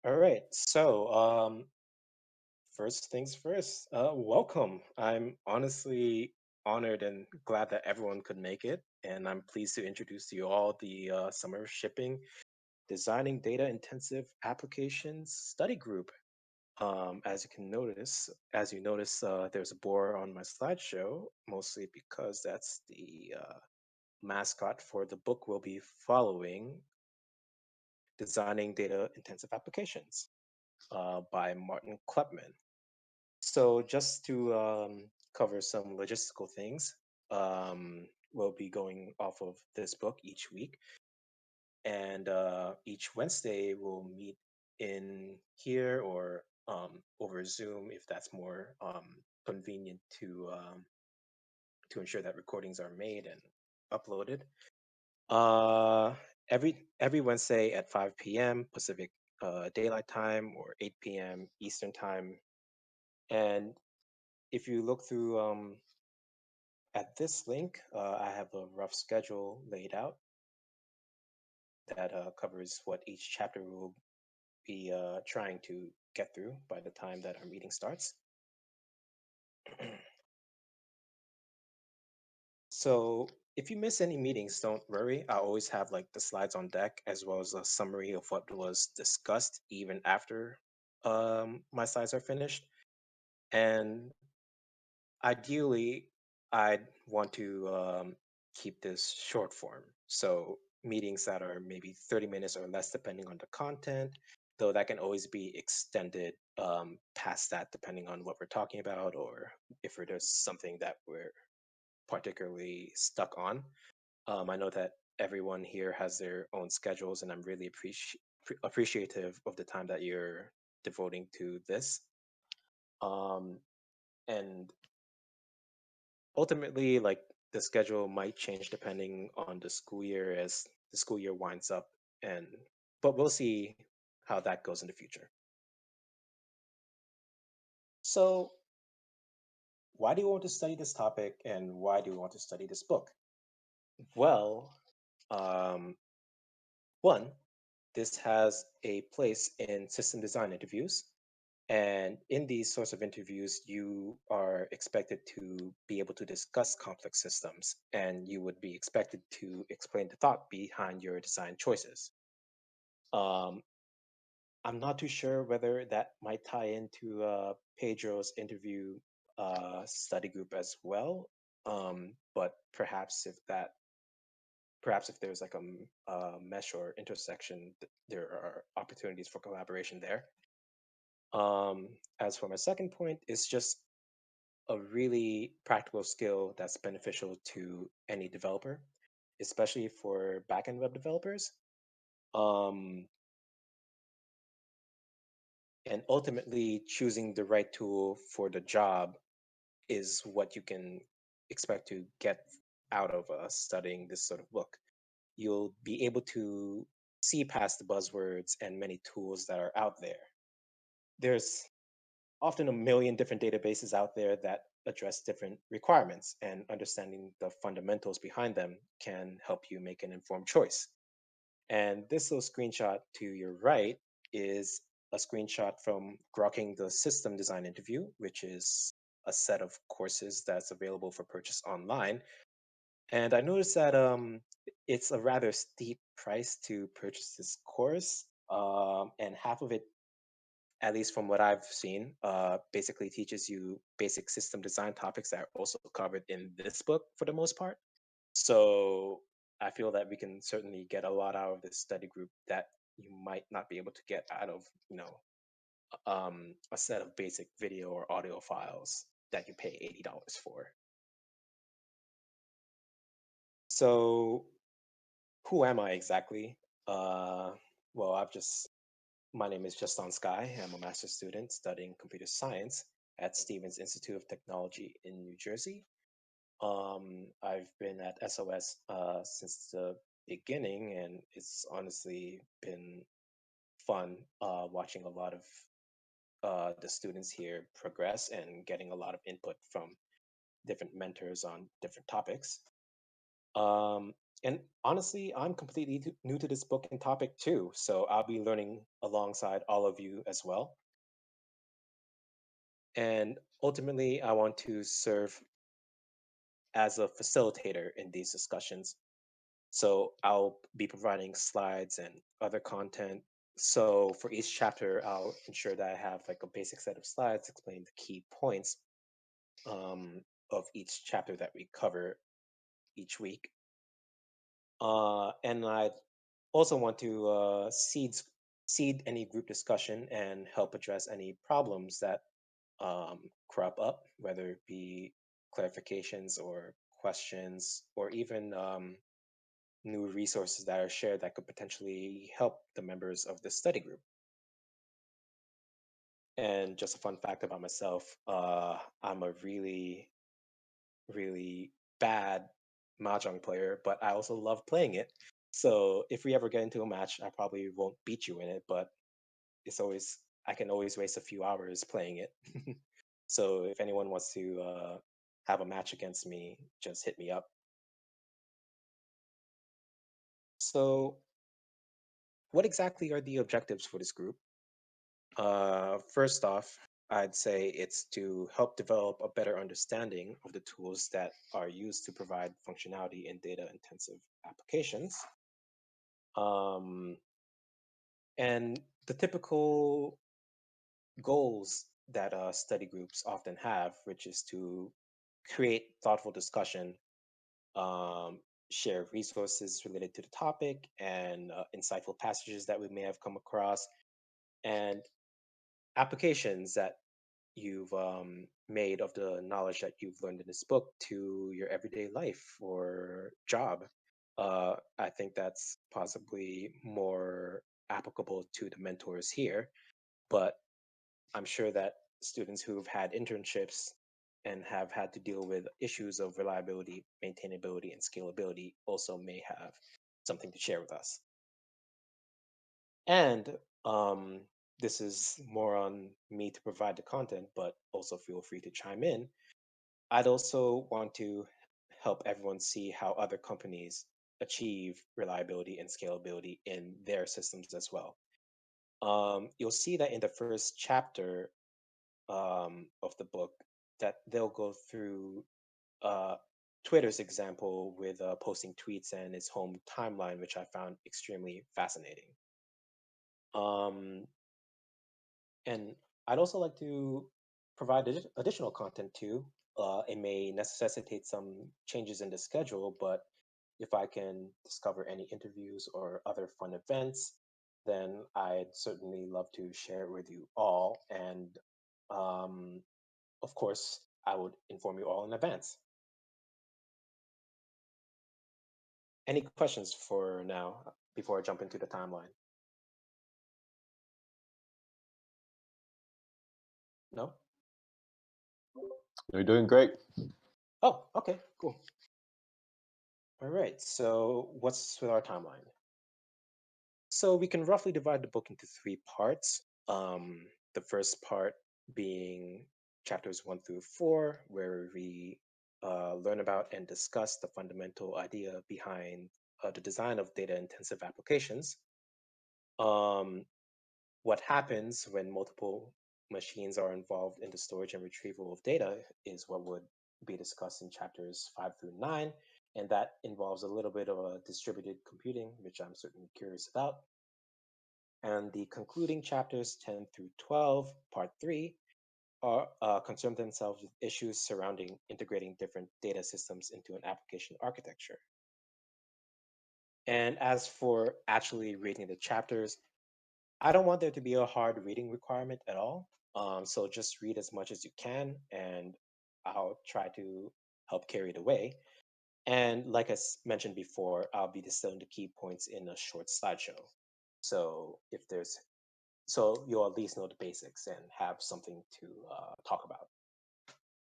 All right. First things first, welcome. I'm honestly honored and glad that everyone could make it. And I'm pleased to introduce to you all the Summer Shipping Designing Data Intensive Applications Study Group. As you notice, there's a boar on my slideshow, mostly because that's the mascot for the book we'll be following, Designing Data Intensive Applications by Martin Kleppmann. So just to cover some logistical things, we'll be going off of this book each week, and each Wednesday we'll meet in here or over Zoom if that's more convenient to ensure that recordings are made and uploaded. Uh, every Wednesday at 5 p.m. Pacific Daylight Time or 8 p.m. Eastern Time. And if you look through at this link, I have a rough schedule laid out that covers what each chapter will be trying to get through by the time that our meeting starts. So if you miss any meetings, don't worry. I always have like the slides on deck as well as a summary of what was discussed even after my slides are finished. And ideally, I'd want to keep this short form. So meetings that are maybe 30 minutes or less, depending on the content, though that can always be extended past that, depending on what we're talking about or if there's something that we're particularly stuck on. I know that everyone here has their own schedules, and I'm really appreciative of the time that you're devoting to this. Um, and ultimately, like the schedule might change depending on the school year as the school year winds up, and but we'll see how that goes in the future. So, why do you want to study this topic, and why do you want to study this book? Well, um, one, this has a place in system design interviews. And in these sorts of interviews, you are expected to be able to discuss complex systems, and you would be expected to explain the thought behind your design choices. Um, I'm not too sure whether that might tie into Pedro's interview study group as well, but perhaps if there's like a mesh or intersection, there are opportunities for collaboration there. As for my second point, it's just a really practical skill that's beneficial to any developer, especially for backend web developers. Um, and ultimately, choosing the right tool for the job is what you can expect to get out of studying this sort of book. You'll be able to see past the buzzwords and many tools that are out there. There's often a million different databases out there that address different requirements, and understanding the fundamentals behind them can help you make an informed choice. And this little screenshot to your right is a screenshot from Grokking the System Design Interview, which is a set of courses that's available for purchase online. And I noticed that it's a rather steep price to purchase this course, and half of it, at least from what I've seen, basically teaches you basic system design topics that are also covered in this book for the most part. So I feel that we can certainly get a lot out of this study group that you might not be able to get out of, a set of basic video or audio files that you pay $80 for. So who am I exactly? Uh, well, my name is Juston Sky. I'm a master's student studying computer science at Stevens Institute of Technology in New Jersey. I've been at SoS since the beginning, and it's honestly been fun watching a lot of the students here progress and getting a lot of input from different mentors on different topics. Um, And honestly, I'm completely new to this book and topic too, so I'll be learning alongside all of you as well. And ultimately, I want to serve as a facilitator in these discussions. So I'll be providing slides and other content. So for each chapter, I'll ensure that I have like a basic set of slides explaining the key points of each chapter that we cover each week. And I also want to seed any group discussion and help address any problems that crop up, whether it be clarifications or questions, or even new resources that are shared that could potentially help the members of the study group. And just a fun fact about myself, I'm a really bad mahjong player, but I also love playing it. So if we ever get into a match, I probably won't beat you in it, but it's always I can always waste a few hours playing it. So if anyone wants to have a match against me, just hit me up. So what exactly are the objectives for this group? First off, I'd say it's to help develop a better understanding of the tools that are used to provide functionality in data intensive applications. Um, and the typical goals that study groups often have, which is to create thoughtful discussion, um, share resources related to the topic, and insightful passages that we may have come across, and applications that you've made of the knowledge that you've learned in this book to your everyday life or job. I think that's possibly more applicable to the mentors here, but I'm sure that students who've had internships and have had to deal with issues of reliability, maintainability, and scalability also may have something to share with us. And this is more on me to provide the content, but also feel free to chime in. I'd also want to help everyone see how other companies achieve reliability and scalability in their systems as well. You'll see that in the first chapter of the book that they'll go through uh, Twitter's example with posting tweets and its home timeline, which I found extremely fascinating. Um, and I'd also like to provide additional content too. It may necessitate some changes in the schedule, but if I can discover any interviews or other fun events, then I'd certainly love to share it with you all. And um, of course, I would inform you all in advance. Any questions for now before I jump into the timeline? No? You're doing great. Oh, okay, cool. All right, so what's with our timeline? So we can roughly divide the book into three parts. The first part being chapters 1 through 4, where we learn about and discuss the fundamental idea behind the design of data intensive applications. Um, what happens when multiple machines are involved in the storage and retrieval of data is what would be discussed in chapters 5 through 9. And that involves a little bit of a distributed computing, which I'm certainly curious about. And the concluding chapters 10 through 12, part 3, are concern themselves with issues surrounding integrating different data systems into an application architecture. And as for actually reading the chapters, I don't want there to be a hard reading requirement at all. So just read as much as you can, and I'll try to help carry the way. And like mentioned before, I'll be distilling the key points in a short slideshow. So if there's so you'll at least know the basics and have something to talk about.